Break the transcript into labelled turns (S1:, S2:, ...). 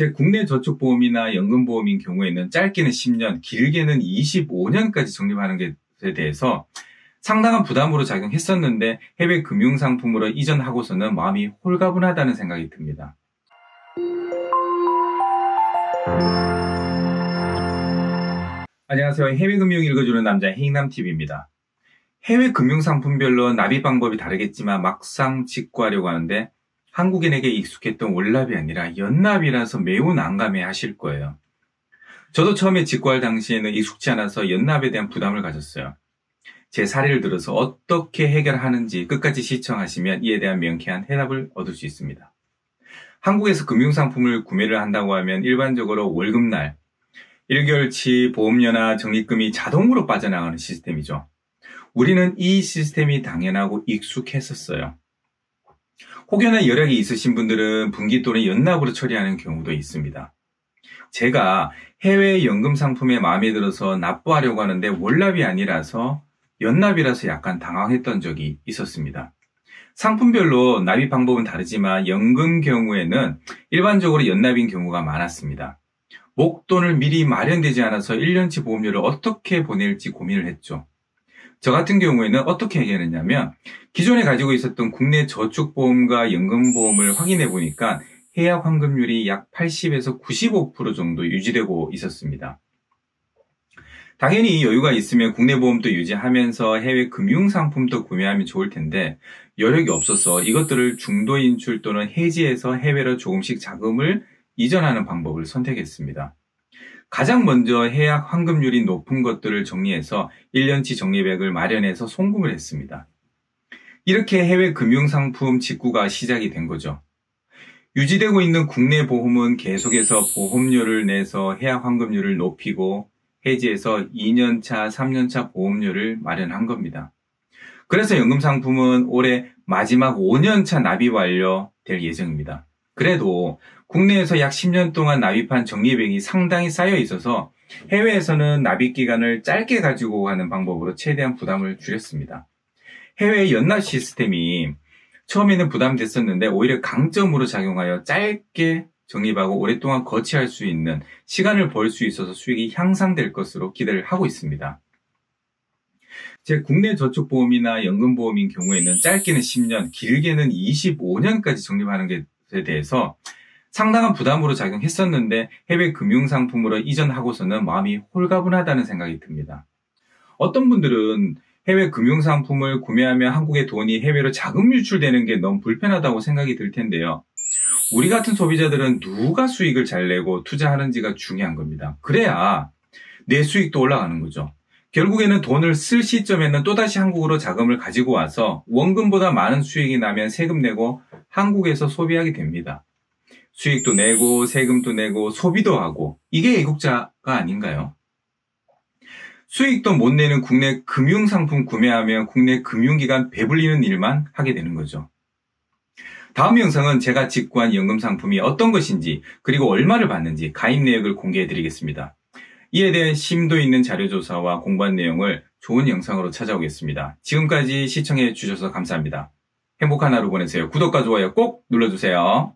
S1: 제 국내 저축보험이나 연금보험인 경우에는 짧게는 10년, 길게는 25년까지 적립하는 것에 대해서 상당한 부담으로 작용했었는데 해외 금융상품으로 이전하고서는 마음이 홀가분하다는 생각이 듭니다. 안녕하세요. 해외금융 읽어주는 남자 해잉남TV입니다. 해외 금융상품별로 납입 방법이 다르겠지만 막상 직구하려고 하는데 한국인에게 익숙했던 월납이 아니라 연납이라서 매우 난감해 하실 거예요. 저도 처음에 직구할 당시에는 익숙치 않아서 연납에 대한 부담을 가졌어요. 제 사례를 들어서 어떻게 해결하는지 끝까지 시청하시면 이에 대한 명쾌한 해답을 얻을 수 있습니다. 한국에서 금융상품을 구매를 한다고 하면 일반적으로 월급날, 1개월치 보험료나 적립금이 자동으로 빠져나가는 시스템이죠. 우리는 이 시스템이 당연하고 익숙했었어요. 혹여나 여력이 있으신 분들은 분기 또는 연납으로 처리하는 경우도 있습니다. 제가 해외 연금 상품에 마음에 들어서 납부하려고 하는데 월납이 아니라서 연납이라서 약간 당황했던 적이 있었습니다. 상품별로 납입 방법은 다르지만 연금 경우에는 일반적으로 연납인 경우가 많았습니다. 목돈을 미리 마련되지 않아서 1년치 보험료를 어떻게 보낼지 고민을 했죠. 저 같은 경우에는 어떻게 해결했냐면 기존에 가지고 있었던 국내 저축보험과 연금보험을 확인해 보니까 해약 환급률이 약 80에서 95% 정도 유지되고 있었습니다. 당연히 여유가 있으면 국내 보험도 유지하면서 해외 금융상품도 구매하면 좋을 텐데 여력이 없어서 이것들을 중도 인출 또는 해지해서 해외로 조금씩 자금을 이전하는 방법을 선택했습니다. 가장 먼저 해약 환급률이 높은 것들을 정리해서 1년치 적립액을 마련해서 송금을 했습니다. 이렇게 해외 금융상품 직구가 시작이 된 거죠. 유지되고 있는 국내 보험은 계속해서 보험료를 내서 해약 환급률을 높이고 해지해서 2년차, 3년차 보험료를 마련한 겁니다. 그래서 연금상품은 올해 마지막 5년차 납입 완료될 예정입니다. 그래도 국내에서 약 10년 동안 납입한 적립액이 상당히 쌓여 있어서 해외에서는 납입 기간을 짧게 가지고 가는 방법으로 최대한 부담을 줄였습니다. 해외 연납 시스템이 처음에는 부담됐었는데 오히려 강점으로 작용하여 짧게 적립하고 오랫동안 거치할 수 있는 시간을 벌 수 있어서 수익이 향상될 것으로 기대를 하고 있습니다. 제 국내 저축보험이나 연금보험인 경우에는 짧게는 10년, 길게는 25년까지 적립하는 것에 대해서 상당한 부담으로 작용했었는데 해외 금융상품으로 이전하고서는 마음이 홀가분하다는 생각이 듭니다. 어떤 분들은 해외 금융상품을 구매하면 한국의 돈이 해외로 자금 유출되는 게 너무 불편하다고 생각이 들 텐데요. 우리 같은 소비자들은 누가 수익을 잘 내고 투자하는지가 중요한 겁니다. 그래야 내 수익도 올라가는 거죠. 결국에는 돈을 쓸 시점에는 또다시 한국으로 자금을 가지고 와서 원금보다 많은 수익이 나면 세금 내고 한국에서 소비하게 됩니다. 수익도 내고 세금도 내고 소비도 하고 이게 애국자가 아닌가요? 수익도 못 내는 국내 금융상품 구매하면 국내 금융기관 배불리는 일만 하게 되는 거죠. 다음 영상은 제가 직구한 연금상품이 어떤 것인지 그리고 얼마를 받는지 가입 내역을 공개해 드리겠습니다. 이에 대한 심도 있는 자료조사와 공부한 내용을 좋은 영상으로 찾아오겠습니다. 지금까지 시청해 주셔서 감사합니다. 행복한 하루 보내세요. 구독과 좋아요 꼭 눌러주세요.